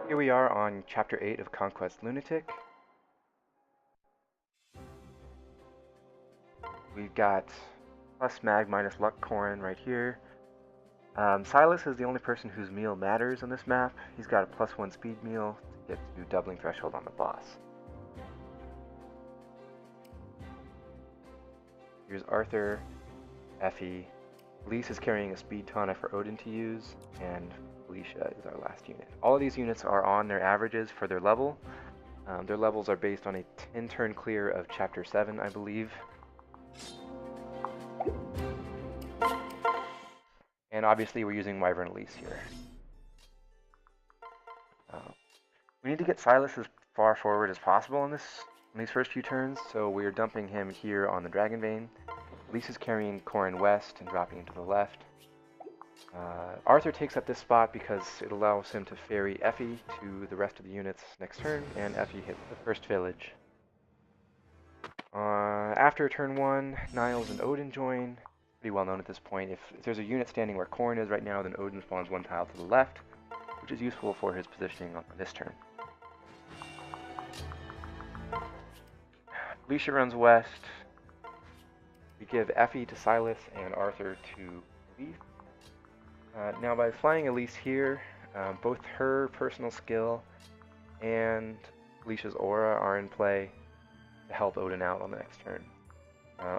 Here we are on Chapter 8 of Conquest Lunatic. We've got plus mag minus luck Corrin right here. Silas is the only person whose meal matters on this map. He's got a +1 speed meal to get to doubling threshold on the boss. Here's Arthur, Effie. Felicia is carrying a Speed Tonic for Odin to use, and Felicia is our last unit. All of these units are on their averages for their level. Their levels are based on a 10-turn clear of Chapter 7, I believe. And obviously we're using Wyvern Elise here. We need to get Silas as far forward as possible in these first few turns, so we're dumping him here on the Dragon Vein. Elise is carrying Corrin west and dropping him to the left. Arthur takes up this spot because it allows him to ferry Effie to the rest of the units next turn, and Effie hits the first village. After turn 1, Niles and Odin join. Pretty well known at this point. If there's a unit standing where Corrin is right now, then Odin spawns one tile to the left, which is useful for his positioning on this turn. Felicia runs west. We give Effie to Silas and Arthur to Elise. Now by flying Elise here, both her personal skill and Felicia's aura are in play to help Odin out on the next turn.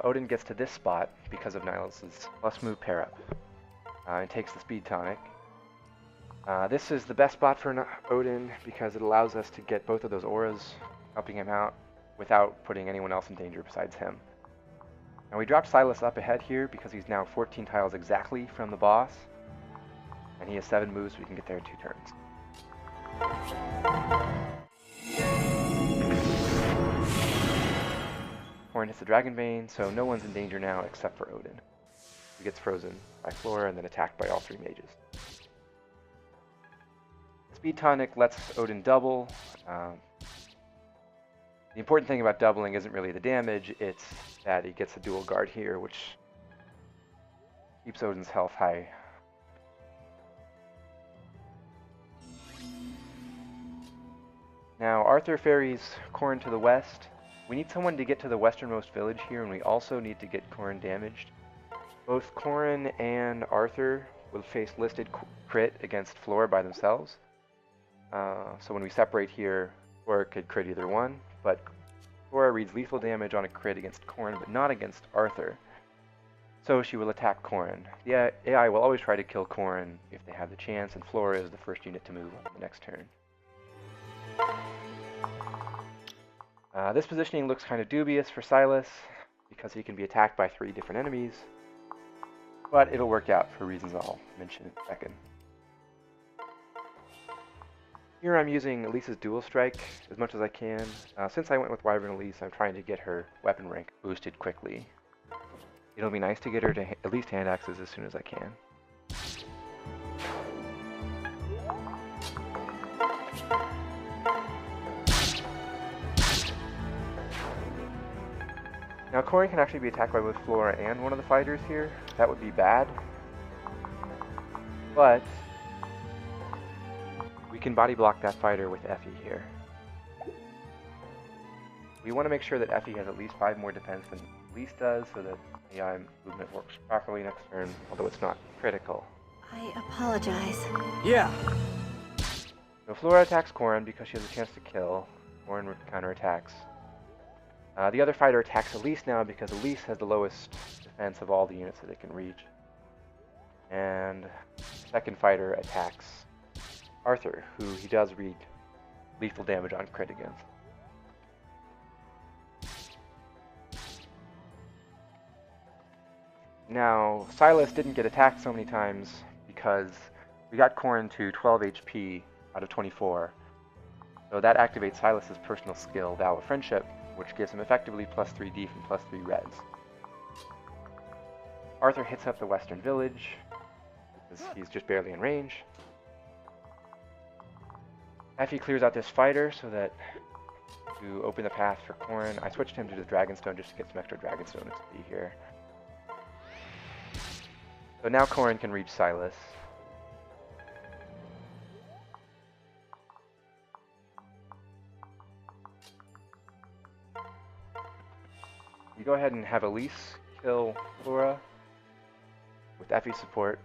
Odin gets to this spot because of Niles' plus move pair up and takes the Speed Tonic. This is the best spot for Odin because it allows us to get both of those auras helping him out without putting anyone else in danger besides him. Now we drop Silas up ahead here because he's now 14 tiles exactly from the boss, and he has 7 moves, so we can get there in 2 turns. Corrin hits the Dragon Vein, so no one's in danger now except for Odin. He gets frozen by Flora and then attacked by all 3 mages. Speed Tonic lets Odin double. The important thing about doubling isn't really the damage, it's that he gets a dual guard here, which keeps Odin's health high. Now Arthur ferries Corrin to the west. We need someone to get to the westernmost village here, and we also need to get Corrin damaged. Both Corrin and Arthur will face listed crit against Flora by themselves. So when we separate here, Flora could crit either one, but Flora reads lethal damage on a crit against Corrin, but not against Arthur. So she will attack Corrin. The AI will always try to kill Corrin if they have the chance, and Flora is the first unit to move on the next turn. This positioning looks kind of dubious for Silas because he can be attacked by 3 different enemies, but it'll work out for reasons I'll mention in a second. Here I'm using Elise's dual strike as much as I can. Since I went with Wyvern Elise, I'm trying to get her weapon rank boosted quickly. It'll be nice to get her to at least hand axes as soon as I can. Now Corrin can actually be attacked by both Flora and one of the fighters here. That would be bad. But we can body block that fighter with Effie here. We want to make sure that Effie has at least 5 more defense than Elise does so that AI movement works properly next turn, although it's not critical. I apologize. Yeah. So Flora attacks Corrin because she has a chance to kill. Corrin counterattacks. The other fighter attacks Elise now because Elise has the lowest defense of all the units that it can reach. And the second fighter attacks Arthur, who he does read lethal damage on crit against. Now, Silas didn't get attacked so many times because we got Corrin to 12 HP out of 24. So that activates Silas's personal skill, Vow of Friendship, which gives him effectively +3 def and +3 res. Arthur hits up the western village because he's just barely in range. Effie clears out this fighter so that to open the path for Corrin. I switched him to the Dragonstone just to get some extra Dragonstone XP here. So now Corrin can reach Silas. you go ahead and have Elise kill Flora with Effie's support.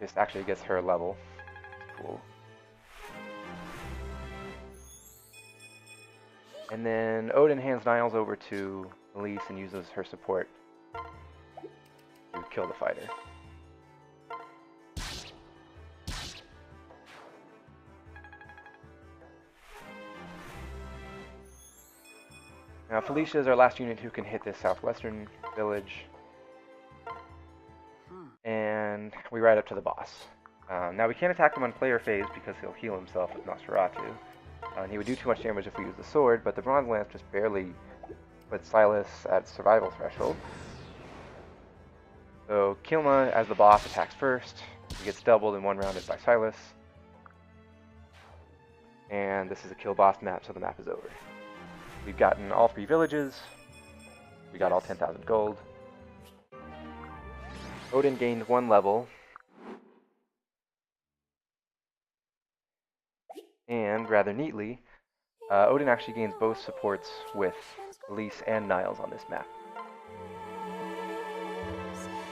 This actually gets her a level. Cool. And then Odin hands Niles over to Elise and uses her support to kill the fighter. Now Felicia is our last unit who can hit this southwestern village. And we ride up to the boss. Now we can't attack him on player phase because he'll heal himself with Nosferatu. And he would do too much damage if we use the sword, but the Bronze Lance just barely puts Silas at survival threshold. So Kilma, as the boss, attacks first. He gets doubled and one-rounded by Silas. And this is a kill boss map, so the map is over. We've gotten all 3 villages. We got all 10,000 gold. Odin gained 1 level. And, rather neatly, Odin actually gains both supports with Elise and Niles on this map.